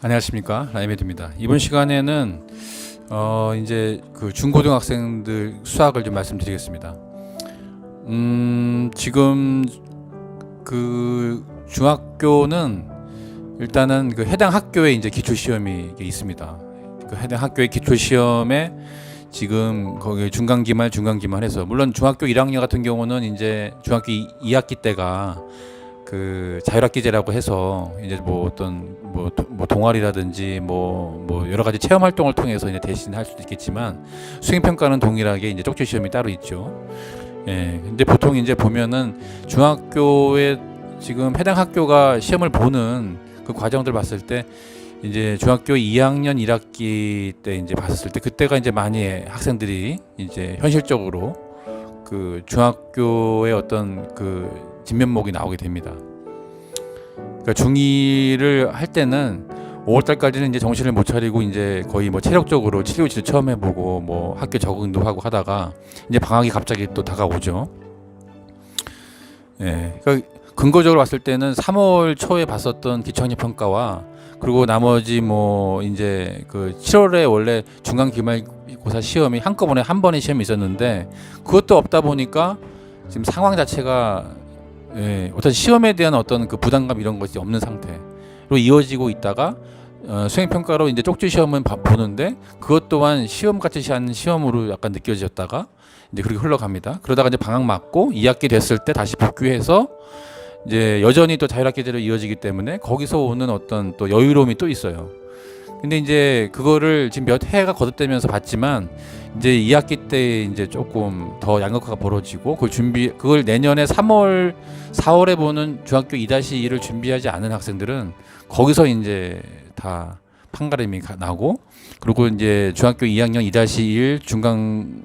안녕하십니까, 라이메드입니다. 이번 시간에는 이제 그 중고등학생들 수학을 좀 말씀드리겠습니다. 지금 그 중학교는 일단은 그 해당 학교에 이제 기출 시험이 있습니다. 그 해당 학교의 기출 시험에 지금 거기 중간기말 해서, 물론 중학교 1학년 같은 경우는 이제 중학교 2학기 때가 그 자율학기제라고 해서 이제 뭐 어떤 뭐 동아리라든지 뭐 여러 가지 체험 활동을 통해서 이제 대신 할 수도 있겠지만, 수행 평가는 동일하게 이제 쪽지 시험이 따로 있죠. 예. 근데 보통 이제 보면은 중학교에 지금 해당 학교가 시험을 보는 그 과정들 봤을 때, 이제 중학교 2학년 1학기 때 이제 봤을 때, 그때가 이제 많이 학생들이 이제 현실적으로 그 중학교의 어떤 그 진면목이 나오게 됩니다. 그러니까 중2를 할 때는 5월달까지는 이제 정신을 못 차리고 이제 거의 뭐 체력적으로 치료치료 처음 해보고 뭐 학교 적응도 하고 하다가, 이제 방학이 갑자기 또 다가오죠. 예, 그러니까 근거적으로 봤을 때는 3월 초에 봤었던 기초학력 평가와, 그리고 나머지 뭐 이제 그 7월에 원래 중간 기말고사 시험이 한꺼번에 한 번의 시험이 있었는데, 그것도 없다 보니까 지금 상황 자체가, 예, 어떤 시험에 대한 어떤 그 부담감 이런 것이 없는 상태로 이어지고 있다가, 수행 평가로 이제 쪽지 시험은 보는데 그것 또한 시험 같이 하는 시험으로 약간 느껴졌다가 이제 그렇게 흘러갑니다. 그러다가 이제 방학 맞고 2학기 됐을 때 다시 복귀해서 이제 여전히 또 자율학기제로 이어지기 때문에 거기서 오는 어떤 또 여유로움이 또 있어요. 근데 이제 그거를 지금 몇 해가 거듭되면서 봤지만, 이제 2학기 때 이제 조금 더 양극화가 벌어지고, 그걸 내년에 3월, 4월에 보는 중학교 2-2를 준비하지 않은 학생들은 거기서 이제 다 판가름이 나고, 그리고 이제 중학교 2학년 2-1 중간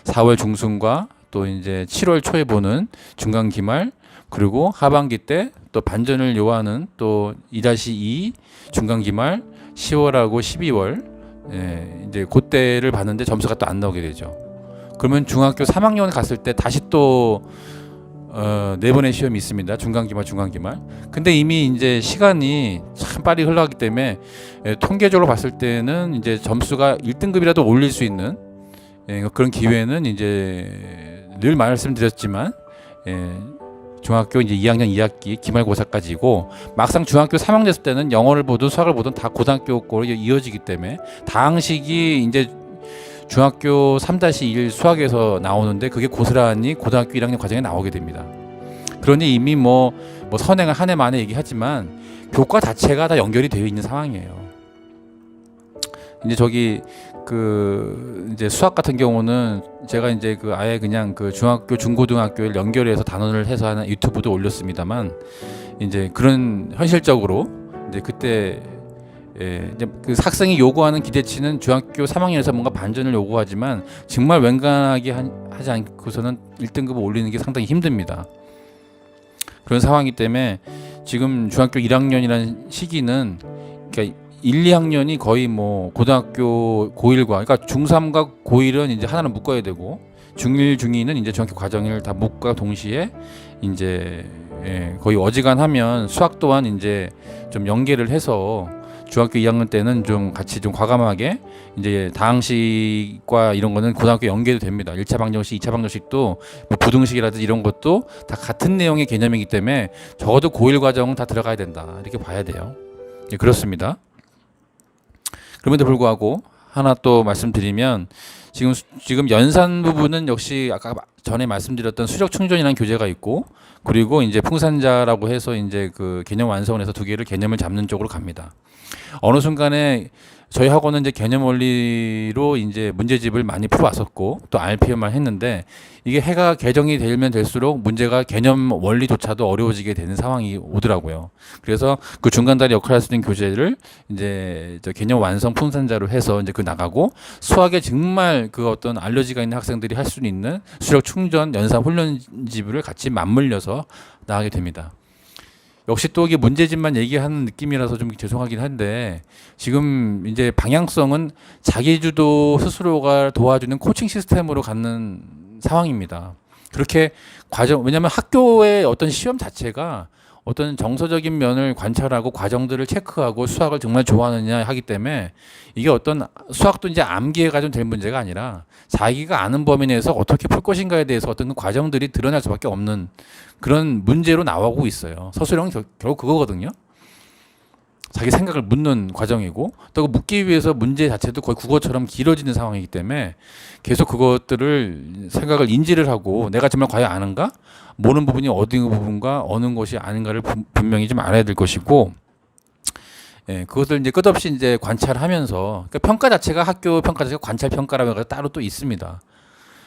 4월 중순과 또 이제 7월 초에 보는 중간 기말, 그리고 하반기 때 또 반전을 요하는 또 2-2 중간 기말 10월하고 12월, 예, 이제 그때를 봤는데 점수가 또 안 나오게 되죠. 그러면 중학교 3학년 갔을 때 다시 또 네 번의 시험이 있습니다. 중간 기말. 근데 이미 이제 시간이 참 빨리 흘러가기 때문에, 예, 통계적으로 봤을 때는 이제 점수가 1등급이라도 올릴 수 있는, 예, 그런 기회는 이제 늘 말씀드렸지만, 예, 중학교 이제 2학년 2학기 기말고사까지고, 막상 중학교 3학년 됐을 때는 영어를 보든 수학을 보든 다 고등학교 거로 이어지기 때문에 당식이 이제 중학교 3-1 수학에서 나오는데 그게 고스란히 고등학교 1학년 과정에 나오게 됩니다. 그러니 이미 뭐 선행을 한 해 만에 얘기하지만 교과 자체가 다 연결이 되어 있는 상황이에요. 이제 저기 그 이제 수학 같은 경우는 제가 이제 그 아예 그냥 그 중학교 중고등학교를 연결해서 단원을 해서 하는 유튜브도 올렸습니다만, 이제 그런 현실적으로 이제 그때, 예, 이제 그 학생이 요구하는 기대치는 중학교 3학년에서 뭔가 반전을 요구하지만 정말 완강하게 하지 않고서는 1등급을 올리는 게 상당히 힘듭니다. 그런 상황이기 때문에 지금 중학교 1학년이라는 시기는, 그러니까 1, 2학년이 거의 뭐 고등학교 고1과, 그러니까 중3과 고1은 이제 하나는 묶어야 되고, 중1, 중2는 이제 중학교 과정을 다 묶과 동시에 이제, 예, 거의 어지간하면 수학 또한 이제 좀 연계를 해서 중학교 2학년 때는 좀 같이 좀 과감하게 이제 다항식과 이런 거는 고등학교 연계도 됩니다. 1차 방정식, 2차 방정식도 뭐 부등식이라든지 이런 것도 다 같은 내용의 개념이기 때문에 적어도 고1 과정은 다 들어가야 된다, 이렇게 봐야 돼요. 예, 그렇습니다. 그럼에도 불구하고 하나 또 말씀드리면, 지금 연산 부분은 역시 아까 전에 말씀드렸던 수력 충전이라는 교재가 있고, 그리고 이제 풍산자라고 해서 이제 그 개념 완성을 해서 두 개를 개념을 잡는 쪽으로 갑니다. 어느 순간에 저희 학원은 이제 개념 원리로 이제 문제집을 많이 풀어왔었고 또 RPM만 했는데, 이게 해가 개정이 되면 될수록 문제가 개념 원리조차도 어려워지게 되는 상황이 오더라고요. 그래서 그 중간다리 역할을 할 수 있는 교재를 이제 개념 완성 풍산자로 해서 이제 그 나가고, 수학에 정말 그 어떤 알러지가 있는 학생들이 할 수 있는 수력 충전 연산 훈련집을 같이 맞물려서 나가게 됩니다. 역시 또 이게 문제집만 얘기하는 느낌이라서 좀 죄송하긴 한데, 지금 이제 방향성은 자기주도 스스로가 도와주는 코칭 시스템으로 갖는 상황입니다. 그렇게 왜냐하면 학교의 어떤 시험 자체가 어떤 정서적인 면을 관찰하고 과정들을 체크하고 수학을 정말 좋아하느냐 하기 때문에 이게 어떤 수학도 이제 암기해가 좀 될 문제가 아니라 자기가 아는 범위 내에서 어떻게 풀 것인가에 대해서 어떤 과정들이 드러날 수밖에 없는 그런 문제로 나오고 있어요. 서술형은 결국 그거거든요. 자기 생각을 묻는 과정이고 또 묻기 위해서 문제 자체도 거의 국어처럼 길어지는 상황이기 때문에 계속 그것들을 생각을 인지를 하고 내가 정말 과연 아는가? 모르는 부분이 어디 부분과 어느 것이 아닌가를 분명히 좀 알아야 될 것이고 예, 그것을 이제 끝없이 이제 관찰하면서 그러니까 평가 자체가 학교 평가 자체가 관찰 평가라고 해서 따로 또 있습니다.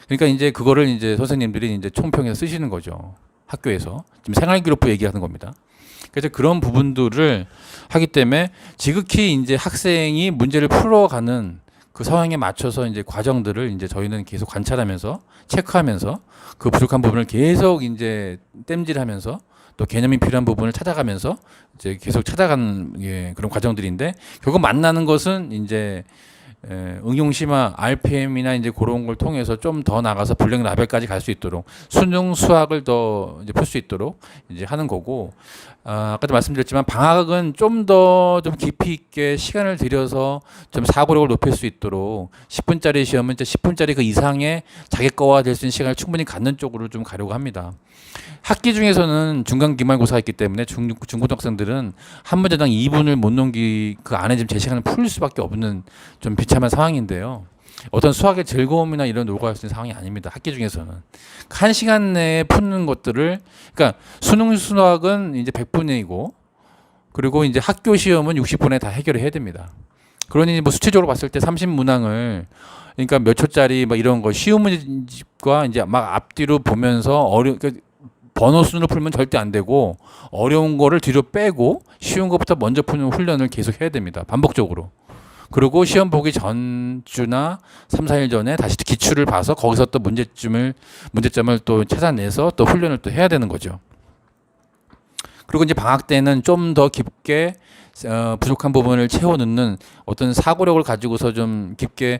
그러니까 이제 그거를 이제 선생님들이 이제 총평해서 쓰시는 거죠. 학교에서 지금 생활기록부 얘기하는 겁니다. 그래서 그런 부분들을 하기 때문에 지극히 이제 학생이 문제를 풀어가는 그 상황에 맞춰서 이제 과정들을 이제 저희는 계속 관찰하면서 체크하면서 그 부족한 부분을 계속 이제 땜질하면서 또 개념이 필요한 부분을 찾아가면서 이제 계속 찾아가는 예, 그런 과정들인데 결국 만나는 것은 이제 응용 심화 RPM이나 이제 그런 걸 통해서 좀 더 나가서 블랙 라벨까지 갈 수 있도록 수능 수학을 더 이제 풀 수 있도록 이제 하는 거고 아까도 말씀드렸지만 방학은 좀 더 좀 깊이 있게 시간을 들여서 좀 사고력을 높일 수 있도록 10분짜리 시험은 이제 10분짜리 그 이상의 자기 거화 될 수 있는 시간을 충분히 갖는 쪽으로 좀 가려고 합니다. 학기 중에서는 중간 기말고사가 있기 때문에 중고등학생들은 한 문제당 2분을 못 넘기 그 안에 지금 제 시간을 풀 수밖에 없는 좀 비참한 상황인데요. 어떤 수학의 즐거움이나 이런 노고할 수 있는 상황이 아닙니다. 학기 중에서는 한 시간 내에 푸는 것들을 그러니까 수능 수학은 이제 100분이고 그리고 이제 학교 시험은 60분에 다 해결을 해야 됩니다. 그러니 뭐 수치적으로 봤을 때 30문항을 그러니까 몇 초짜리 막 이런 거 쉬운 문제집과 이제 막 앞뒤로 보면서 그러니까 번호 순으로 풀면 절대 안 되고 어려운 거를 뒤로 빼고 쉬운 것부터 먼저 푸는 훈련을 계속 해야 됩니다. 반복적으로. 그리고 시험 보기 전주나 3, 4일 전에 다시 기출을 봐서 거기서 또 문제점을 또 찾아내서 또 훈련을 또 해야 되는 거죠. 그리고 이제 방학 때는 좀 더 깊게 부족한 부분을 채워 넣는 어떤 사고력을 가지고서 좀 깊게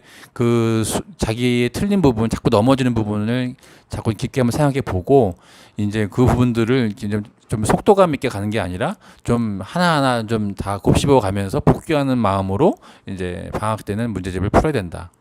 자기의 틀린 부분, 자꾸 넘어지는 부분을 자꾸 깊게 한번 생각해 보고 이제 그 부분들을 이제 좀 속도감 있게 가는 게 아니라 좀 하나하나 좀 다 곱씹어 가면서 복귀하는 마음으로 이제 방학 때는 문제집을 풀어야 된다.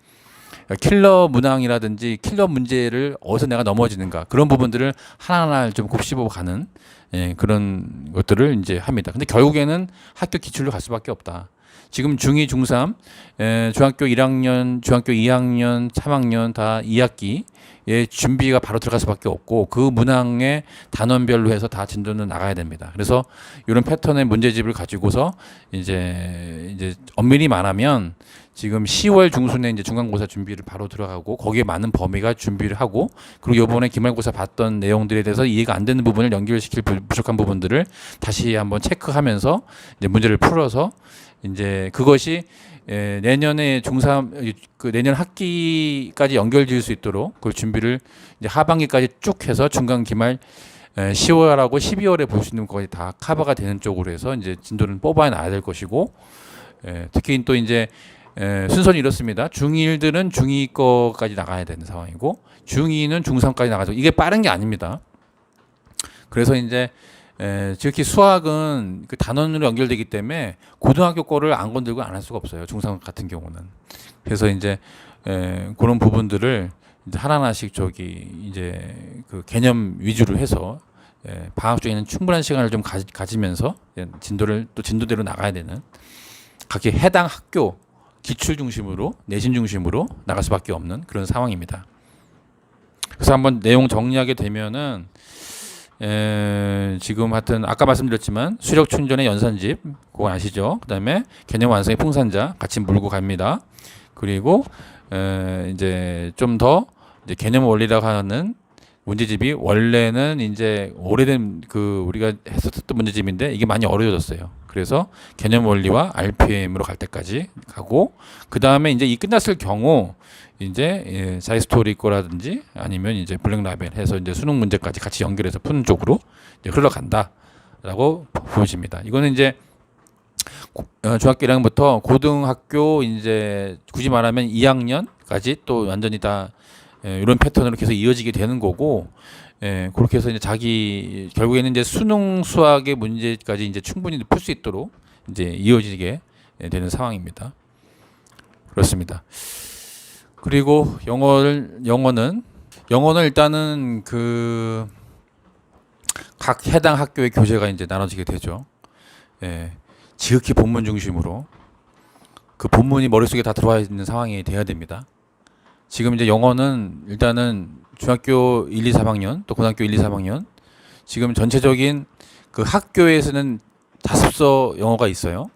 킬러 문항이라든지 킬러 문제를 어디서 내가 넘어지는가 그런 부분들을 하나하나 좀 곱씹어 가는 예, 그런 것들을 이제 합니다. 근데 결국에는 학교 기출로 갈 수밖에 없다. 지금 중2, 중3, 중학교 1학년, 중학교 2학년, 3학년 다 2학기에 준비가 바로 들어갈 수밖에 없고 그 문항의 단원별로 해서 다 진도는 나가야 됩니다. 그래서 이런 패턴의 문제집을 가지고서 이제 엄밀히 말하면 지금 10월 중순에 이제 중간고사 준비를 바로 들어가고 거기에 많은 범위가 준비를 하고 그리고 이번에 기말고사 봤던 내용들에 대해서 이해가 안 되는 부분을 연결시킬 부족한 부분들을 다시 한번 체크하면서 이제 문제를 풀어서 이제 그것이 내년에 중3 내년 학기까지 연결될 수 있도록 그 준비를 이제 하반기까지 쭉 해서 중간 기말 10월하고 12월에 볼 수 있는 거의 다 커버가 되는 쪽으로 해서 이제 진도를 뽑아야 나야 될 것이고 특히 또 이제 순서는 이렇습니다. 중1들은 중2 거까지 나가야 되는 상황이고 중2는 중3까지 나가죠. 이게 빠른 게 아닙니다. 그래서 이제 특히 수학은 그 단원으로 연결되기 때문에 고등학교 거를 안 건들고 안 할 수가 없어요. 중3 같은 경우는. 그래서 이제 그런 부분들을 이제 하나하나씩 이제 그 개념 위주로 해서 방학 중에는 충분한 시간을 좀 가지면서 진도대로 나가야 되는 각기 해당 학교 기출 중심으로 내신 중심으로 나갈 수밖에 없는 그런 상황입니다. 그래서 한번 내용 정리하게 되면은 지금 하여튼 아까 말씀드렸지만 수력 충전의 연산집 그거 아시죠? 그다음에 개념 완성의 풍산자 같이 물고 갑니다. 그리고 이제 좀 더 개념 원리라고 하는 문제집이 원래는 이제 오래된 우리가 했었던 문제집인데 이게 많이 어려워졌어요. 그래서 개념 원리와 RPM으로 갈 때까지 가고 그 다음에 이제 이 끝났을 경우 이제 자이 스토리 거라든지 아니면 이제 블랙 라벨 해서 이제 수능 문제까지 같이 연결해서 푸는 쪽으로 이제 흘러간다라고 보여집니다. 이거는 이제 중학교 1학년부터 고등학교 이제 굳이 말하면 2학년까지 또 완전히 다 이런 패턴으로 계속 이어지게 되는 거고 예, 그렇게 해서 이제 자기 결국에는 이제 수능 수학의 문제까지 이제 충분히 풀 수 있도록 이제 이어지게 되는 상황입니다. 그렇습니다. 그리고 영어는 일단은 그 각 해당 학교의 교재가 이제 나눠지게 되죠. 예, 지극히 본문 중심으로 그 본문이 머릿속에 다 들어와 있는 상황이 돼야 됩니다. 지금 이제 영어는 일단은 중학교 1, 2, 3학년 또 고등학교 1, 2, 3학년 지금 전체적인 그 학교에서는 다습서 영어가 있어요.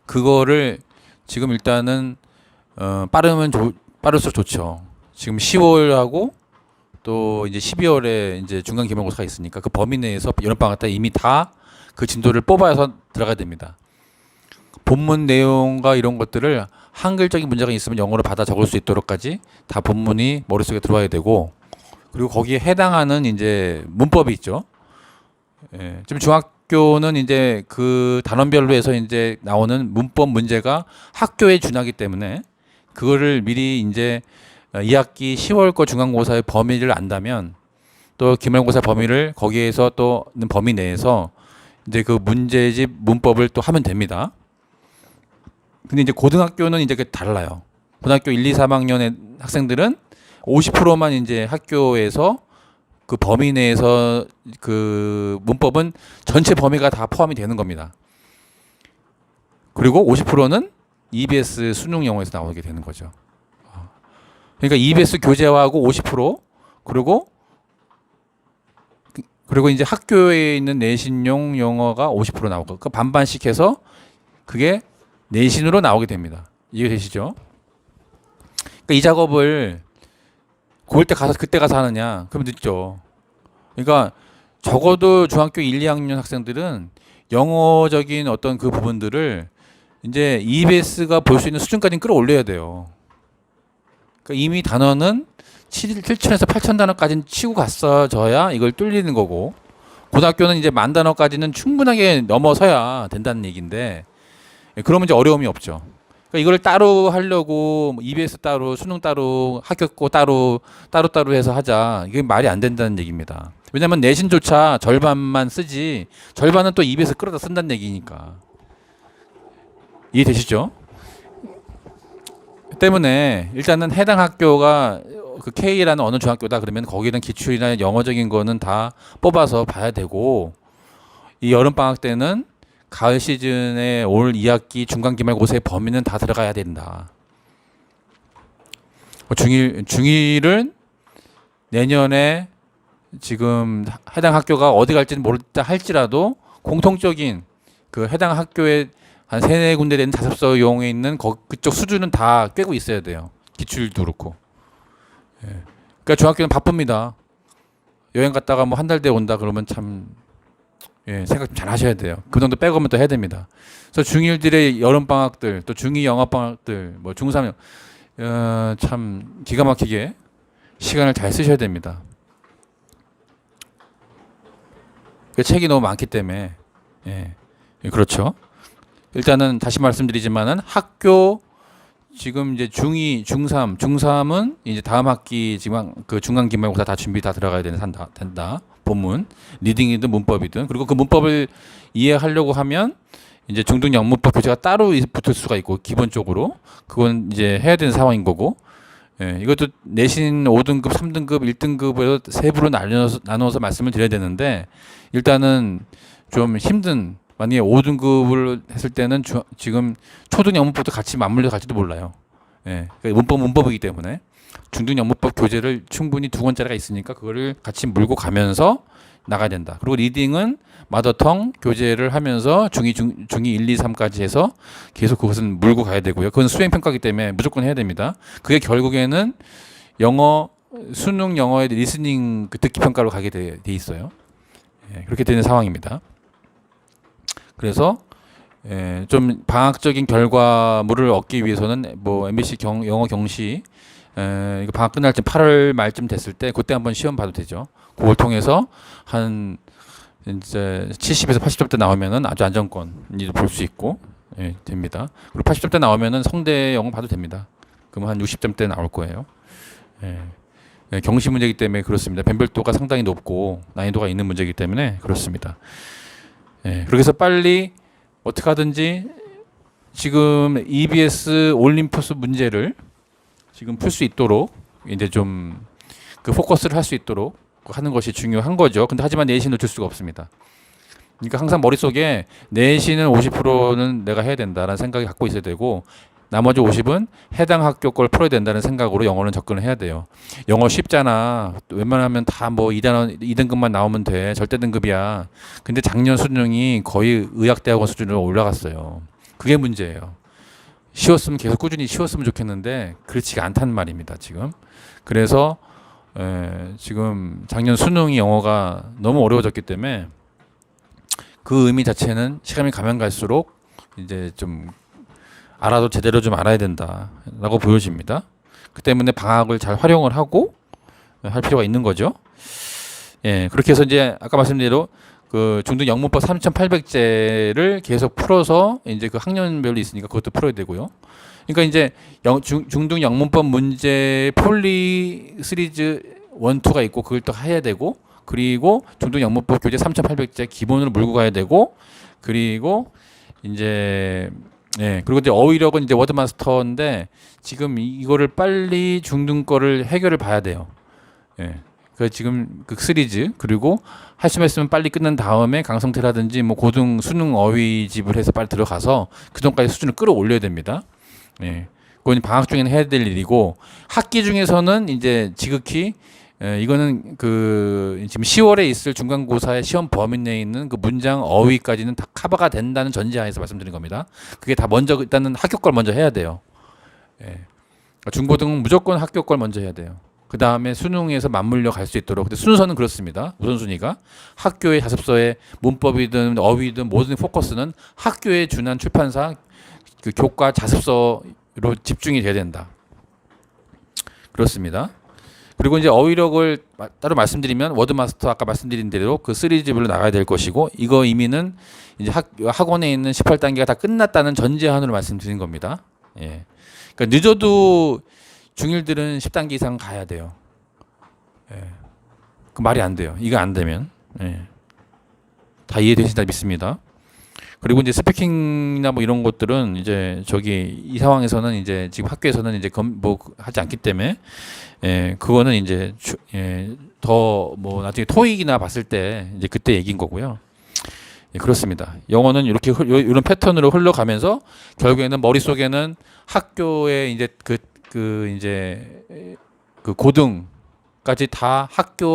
그거를 지금 일단은 빠를수록 좋죠. 지금 10월하고 또 이제 12월에 이제 중간 기말고사가 있으니까 그 범위 내에서 여름방학 때 이미 다 그 진도를 뽑아서 들어가야 됩니다. 본문 내용과 이런 것들을 한글적인 문제가 있으면 영어로 받아 적을 수 있도록까지 다 본문이 머릿속에 들어와야 되고, 그리고 거기에 해당하는 이제 문법이 있죠. 예, 지금 중학교는 이제 그 단원별로 해서 이제 나오는 문법 문제가 학교에 준하기 때문에 그거를 미리 이제 2학기 10월 거 중간고사의 범위를 안다면 또 기말고사 범위를 거기에서 또 있는 범위 내에서 이제 그 문제집 문법을 또 하면 됩니다. 근데 이제 고등학교는 이제 달라요. 고등학교 1, 2, 3학년의 학생들은 50%만 이제 학교에서 그 범위 내에서 그 문법은 전체 범위가 다 포함이 되는 겁니다. 그리고 50%는 EBS 수능 영어에서 나오게 되는 거죠. 그러니까 EBS 교재화하고 50% 그리고 이제 학교에 있는 내신용 영어가 50% 나오고 그 반반씩 해서 그게 내신으로 나오게 됩니다. 이해되시죠? 그러니까 이 작업을 그때 가서 하느냐? 그러면 늦죠. 그러니까 적어도 중학교 1, 2학년 학생들은 영어적인 어떤 그 부분들을 이제 EBS가 볼 수 있는 수준까지는 끌어올려야 돼요. 그러니까 이미 단어는 7천에서 8천 단어까지는 치고 갔어져야 이걸 뚫리는 거고, 고등학교는 이제 10,000 단어까지는 충분하게 넘어서야 된다는 얘기인데, 그러면 이제 어려움이 없죠. 그러니까 이걸 따로 하려고 EBS 따로, 수능 따로, 학교 따로 해서 하자. 이게 말이 안 된다는 얘기입니다. 왜냐하면 내신조차 절반만 쓰지 절반은 또 EBS 끌어다 쓴다는 얘기니까. 이해되시죠? 때문에 일단은 해당 학교가 그 K라는 어느 중학교다 그러면 거기는 기출이나 영어적인 거는 다 뽑아서 봐야 되고, 이 여름방학 때는 가을 시즌에 올 2학기 중간 기말고사의 범위는 다 들어가야 된다. 중1은 내년에 지금 해당 학교가 어디 갈지는 모르다 할지라도 공통적인 그 해당 학교에 한 3-4군데 되는 다습서 용에 있는 그쪽 수준은 다 꿰고 있어야 돼요. 기출도 그렇고. 예. 그러니까 중학교는 바쁩니다. 여행 갔다가 뭐 한 달 뒤에 온다 그러면 참 생각 좀 잘 하셔야 돼요. 그 정도 백업은 또 해야 됩니다. 그래서 중1들의 여름방학들, 또 중2 영어방학들, 뭐 중3 참 기가 막히게 시간을 잘 쓰셔야 됩니다. 그 책이 너무 많기 때문에. 그렇죠. 일단은 다시 말씀드리지만은 학교 지금 이제 중2, 중3은 이제 다음 학기 지금 그 중간 기말고사 다 준비 다 들어가야 된다. 본문, 리딩이든 문법이든. 그리고 그 문법을 이해하려고 하면 이제 중등 영문법 교재가 따로 붙을 수가 있고, 기본적으로 그건 이제 해야 되는 상황인 거고. 이것도 내신 5등급, 3등급, 1등급으로 세부로 나눠서 말씀을 드려야 되는데, 일단은 좀 힘든, 만약에 5등급을 했을 때는 지금 초등 영문법도 같이 맞물려 갈지도 몰라요. 그러니까 문법이기 때문에 중등 영문법 교재를 충분히 2권짜리가 있으니까 그거를 같이 물고 가면서 나가야 된다. 그리고 리딩은 마더텅 교재를 하면서 중2 1, 2, 3까지 해서 계속 그것은 물고 가야 되고요. 그건 수행평가이기 때문에 무조건 해야 됩니다. 그게 결국에는 수능 영어의 리스닝 그 듣기 평가로 가게 돼 있어요. 그렇게 되는 상황입니다. 그래서 좀 방학적인 결과물을 얻기 위해서는 뭐 MBC 영어 경시 이거 방학 끝날 때 8월 말쯤 됐을 때 그때 한번 시험 봐도 되죠. 그걸 통해서 한 이제 70에서 80점대 나오면은 아주 안정권이 볼 수 있고 됩니다. 그리고 80점대 나오면은 성대 영어 봐도 됩니다. 그러면 한 60점대 나올 거예요. 경시 문제이기 때문에 그렇습니다. 변별도가 상당히 높고 난이도가 있는 문제이기 때문에 그렇습니다. 그렇게 해서 빨리 어떻게 하든지 지금 EBS 올림푸스 문제를 지금 풀 수 있도록 이제 좀 그 포커스를 할 수 있도록 하는 것이 중요한 거죠. 근데 하지만 내신 놓칠 수가 없습니다. 그러니까 항상 머릿속에 내신은 50%는 내가 해야 된다라는 생각이 갖고 있어야 되고 나머지 50은 해당 학교 걸 풀어야 된다는 생각으로 영어는 접근을 해야 돼요. 영어 쉽잖아. 웬만하면 다 뭐 2등급만 나오면 돼. 절대 등급이야. 근데 작년 수능이 거의 의학대학원 수준으로 올라갔어요. 그게 문제예요. 쉬웠으면 계속 꾸준히 쉬웠으면 좋겠는데 그렇지가 않단 말입니다. 지금. 그래서 지금 작년 수능이 영어가 너무 어려워졌기 때문에 그 의미 자체는 시간이 가면 갈수록 이제 좀 알아도 제대로 좀 알아야 된다라고 보여집니다. 그 때문에 방학을 잘 활용을 하고 할 필요가 있는 거죠. 그렇게 해서 이제 아까 말씀드린 대로 그 중등 영문법 3,800제를 계속 풀어서 이제 그 학년별로 있으니까 그것도 풀어야 되고요. 그러니까 이제 중등 영문법 문제 폴리 시리즈 1, 2가 있고 그걸 또 해야 되고 그리고 중등 영문법 교재 3,800제 기본으로 몰고 가야 되고 그리고 이제 그리고 이제 어휘력은 이제 워드마스터인데 지금 이거를 빨리 중등 거를 해결을 봐야 돼요. 그 지금 그 시리즈 그리고 할 수만 있으면 빨리 끝낸 다음에 강성태라든지 뭐 고등 수능 어휘집을 해서 빨리 들어가서 그 전까지 수준을 끌어올려야 됩니다. 그건 방학 중에는 해야 될 일이고 학기 중에서는 이제 지극히 이거는 그 지금 10월에 있을 중간고사의 시험 범위 내에 있는 그 문장 어휘까지는 다 커버가 된다는 전제하에서 말씀드린 겁니다. 그게 다 먼저 일단은 학교 걸 먼저 해야 돼요. 중고등은 무조건 학교 걸 먼저 해야 돼요. 그 다음에 수능에서 맞물려 갈 수 있도록. 근데 순서는 그렇습니다. 우선순위가 학교의 자습서에 문법이든 어휘든 모든 포커스는 학교에 준한 출판사 그 교과 자습서로 집중이 돼야 된다. 그렇습니다. 그리고 이제 어휘력을 따로 말씀드리면 워드마스터 아까 말씀드린 대로 그 시리즈별로 나가야 될 것이고 이거 의미는 이제 학원에 있는 18단계가 다 끝났다는 전제하으로 말씀드린 겁니다. 그러니까 늦어도 중1들은 10단계 이상 가야 돼요. 그 말이 안 돼요. 이거 안 되면. 다 이해되신다 믿습니다. 그리고 이제 스피킹이나 뭐 이런 것들은 이제 저기 이 상황에서는 이제 지금 학교에서는 이제 뭐 하지 않기 때문에 그거는 이제 더 뭐 나중에 토익이나 봤을 때 이제 그때 얘기인 거고요. 그렇습니다. 영어는 이렇게 이런 패턴으로 흘러가면서 결국에는 머릿속에는 학교에 이제 그 고등까지 다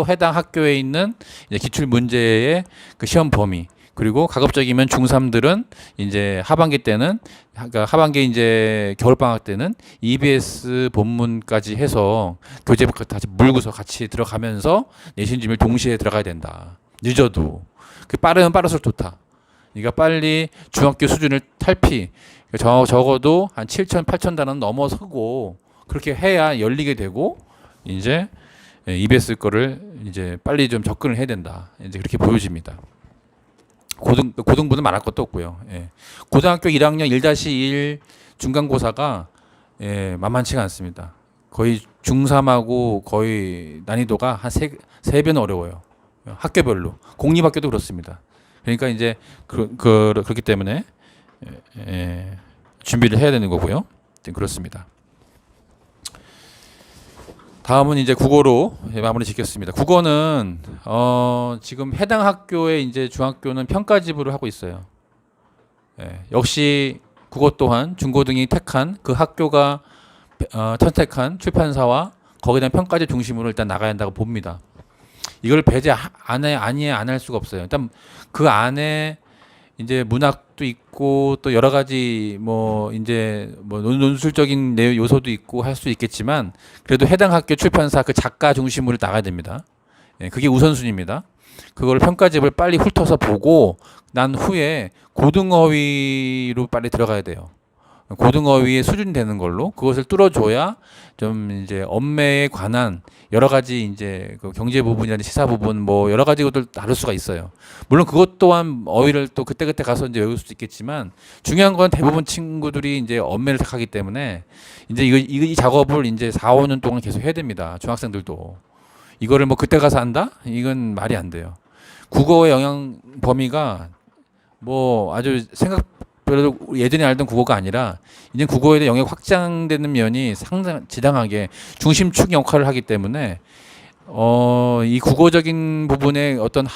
해당 학교에 있는 이제 기출 문제의 그 시험 범위 그리고 가급적이면 중3들은 이제 하반기 때는 그러니까 하반기 이제 겨울방학 때는 EBS 본문까지 해서 교재부터 다시 물고서 같이 들어가면서 내신 준비를 동시에 들어가야 된다. 늦어도 그 빠르면 빠를수록 좋다. 그러니까 빨리 중학교 수준을 탈피 적어도 한 7,000, 8,000단은 넘어서고 그렇게 해야 열리게 되고 이제 EBS 거를 이제 빨리 좀 접근을 해야 된다. 이제 그렇게 보여집니다. 고등부는 말할 것도 없고요. 고등학교 1학년 1-1 중간고사가 만만치가 않습니다. 거의 중3하고 거의 난이도가 한 3배는 어려워요. 학교별로. 공립학교도 그렇습니다. 그러니까 이제 그렇기 때문에 준비를 해야 되는 거고요. 그렇습니다. 다음은 이제 국어로 마무리 짓겠습니다. 국어는 지금 해당 학교의 이제 중학교는 평가지부를 하고 있어요. 역시 국어 또한 중고등이 택한 그 학교가 선택한 출판사와 거기에 대한 평가지 중심으로 일단 나가야 한다고 봅니다. 이걸 배제 안 할 수가 없어요. 일단 그 안에 이제 문학도 있고 또 여러 가지 뭐 이제 뭐 논술적인 요소도 있고 할 수 있겠지만 그래도 해당 학교 출판사 그 작가 중심으로 나가야 됩니다. 그게 우선순위입니다. 그걸 평가집을 빨리 훑어서 보고 난 후에 고등어휘로 빨리 들어가야 돼요. 고등어휘의 수준 되는 걸로 그것을 뚫어줘야 좀 이제 언매에 관한 여러 가지 이제 그 경제 부분이나 시사 부분 뭐 여러 가지 것들 다룰 수가 있어요. 물론 그것 또한 어휘를 또 그때 가서 이제 외울 수도 있겠지만 중요한 건 대부분 친구들이 이제 언매를 택하기 때문에 이제 이 작업을 이제 4, 5년 동안 계속 해야 됩니다. 중학생들도. 이거를 뭐 그때 가서 한다? 이건 말이 안 돼요. 국어의 영향 범위가 뭐 아주 생각별로 예전에 알던 국어가 아니라 이제 국어에 대한 영역 확장되는 면이 상당 지당하게 중심축 역할을 하기 때문에 이 국어적인 부분에 어떤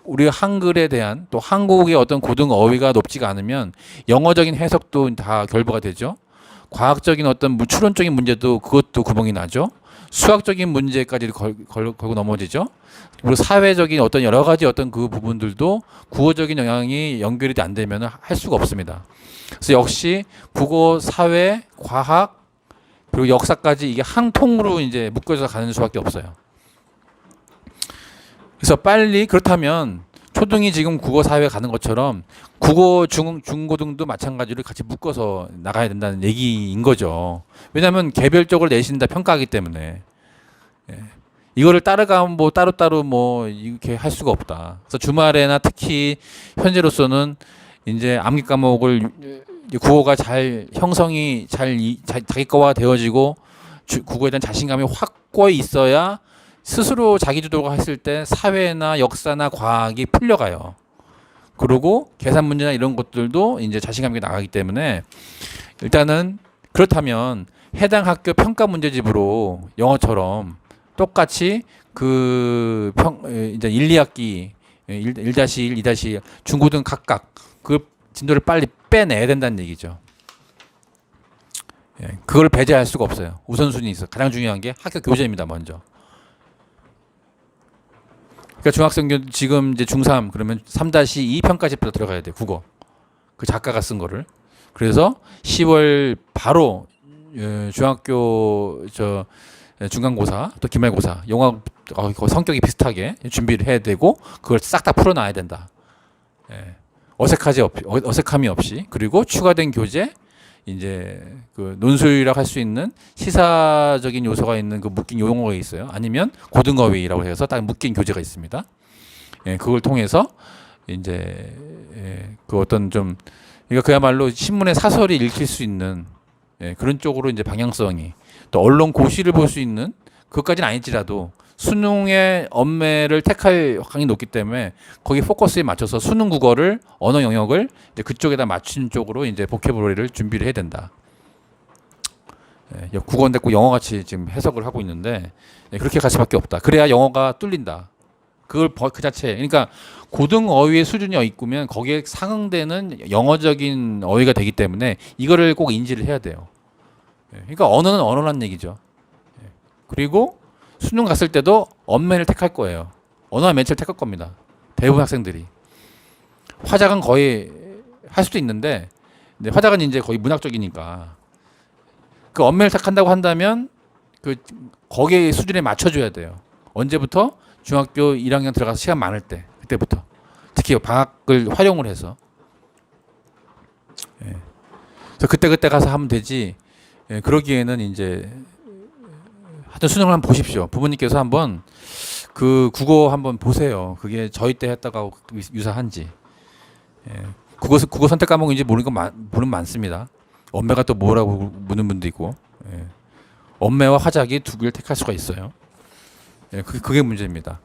우리 한글에 대한 또 한국의 어떤 고등 어휘가 높지가 않으면 영어적인 해석도 다 결부가 되죠. 과학적인 어떤 추론적인 문제도 그것도 구멍이 나죠. 수학적인 문제까지 걸고 넘어지죠. 그리고 사회적인 어떤 여러 가지 어떤 그 부분들도 국어적인 영향이 연결이 안 되면 할 수가 없습니다. 그래서 역시 국어, 사회, 과학 그리고 역사까지 이게 한 통으로 이제 묶여서 가는 수밖에 없어요. 그래서 빨리 그렇다면 초등이 지금 국어, 사회 가는 것처럼 국어, 중고등도 마찬가지로 같이 묶어서 나가야 된다는 얘기인 거죠. 왜냐하면 개별적으로 내신다 평가하기 때문에 이거를 따라가면 뭐 따로따로 뭐 이렇게 할 수가 없다. 그래서 주말에나 특히 현재로서는 이제 암기 과목을 국어가 잘 형성이 자기 거가 되어지고 국어에 대한 자신감이 확고히 있어야 스스로 자기주도가 했을 때 사회나 역사나 과학이 풀려가요. 그리고 계산 문제나 이런 것들도 이제 자신감 있게 나가기 때문에 일단은 그렇다면 해당 학교 평가 문제집으로 영어처럼 똑같이 이제 1, 2학기 1-1, 2-1 중고등 각각 그 진도를 빨리 빼내야 된다는 얘기죠. 그걸 배제할 수가 없어요. 우선순위 있어. 가장 중요한 게 학교 교재입니다. 먼저. 그러니까 중학생 지금 이제 중3 그러면 3-2 평가집부터 들어가야 돼. 국어. 그 작가가 쓴 거를. 그래서 10월 바로 중학교 중간고사 또 기말고사 영어 성격이 비슷하게 준비를 해야 되고 그걸 싹 다 풀어놔야 된다. 어색함이 없이 그리고 추가된 교재 이제 그 논술이라고 할 수 있는 시사적인 요소가 있는 그 묶인 용어가 있어요. 아니면 고등어휘라고 해서 딱 묶인 교재가 있습니다. 그걸 통해서 이제 그 어떤 좀 그러니까 그야말로 신문의 사설이 읽힐 수 있는 그런 쪽으로 이제 방향성이 또 언론 고시를 볼 수 있는 그것까지는 아닐지라도 수능의 언매를 택할 확률이 높기 때문에 거기 포커스에 맞춰서 수능 국어를 언어 영역을 이제 그쪽에다 맞춘 쪽으로 이제 보캐블러리를 준비를 해야 된다. 국어인데 꼭 영어 같이 지금 해석을 하고 있는데 그렇게 갈 수밖에 없다. 그래야 영어가 뚫린다. 그걸 그 자체 그러니까 고등 어휘의 수준이 있으면 거기에 상응되는 영어적인 어휘가 되기 때문에 이거를 꼭 인지를 해야 돼요. 그러니까 언어는 언어란 얘기죠. 그리고 수능 갔을 때도 언매를 택할 거예요. 언어와 매체를 택할 겁니다. 대부분 학생들이. 화작은 거의 할 수도 있는데 화작은 이제 거의 문학적이니까 그 언매를 택한다고 한다면 그 거기에 수준에 맞춰줘야 돼요. 언제부터? 중학교 1학년 들어가서 시간 많을 때 그때부터 특히 방학을 활용을 해서 그래서 그때 가서 하면 되지. 그러기에는 이제 하여튼 수능을 한번 보십시오. 부모님께서 한번 그 국어 한번 보세요. 그게 저희 때 했다가 유사한지. 국어 선택 과목인지 모르는 건 많습니다. 언매가 또 뭐라고 묻는 분도 있고. 언매와 화작이 두 개를 택할 수가 있어요. 그게 문제입니다.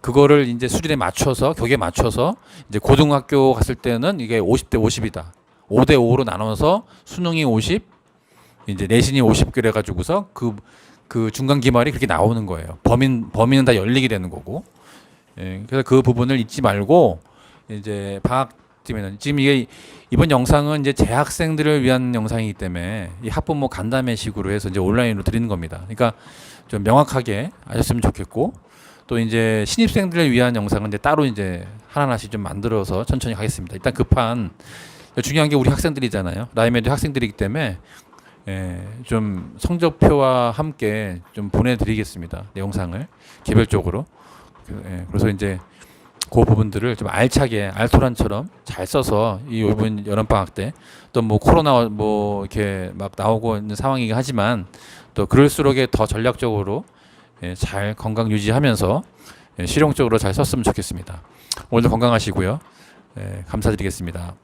그거를 이제 수준에 맞춰서 격에 맞춰서 이제 고등학교 갔을 때는 이게 50대 50이다. 5대 5로 나눠서 수능이 50, 이제 내신이 50 그래 가지고서 그 중간 기말이 그렇게 나오는 거예요. 범위는 다 열리게 되는 거고. 그래서 그 부분을 잊지 말고 이제 방학 때면은 지금 이게 이번 영상은 이제 재학생들을 위한 영상이기 때문에 이 학부모 간담회식으로 해서 이제 온라인으로 드리는 겁니다. 그러니까 좀 명확하게 아셨으면 좋겠고 또 이제 신입생들을 위한 영상은 이제 따로 이제 하나씩 좀 만들어서 천천히 하겠습니다. 일단 급한 중요한 게 우리 학생들이잖아요. 라이메드 학생들이기 때문에 좀 성적표와 함께 좀 보내드리겠습니다. 영상을 개별적으로. 그래서 이제 그 부분들을 좀 알차게 알토란처럼 잘 써서 이번 여름방학 때 또 뭐 코로나 뭐 이렇게 막 나오고 있는 상황이긴 하지만 또 그럴수록 더 전략적으로 잘 건강 유지하면서 실용적으로 잘 썼으면 좋겠습니다. 오늘도 건강하시고요. 감사드리겠습니다.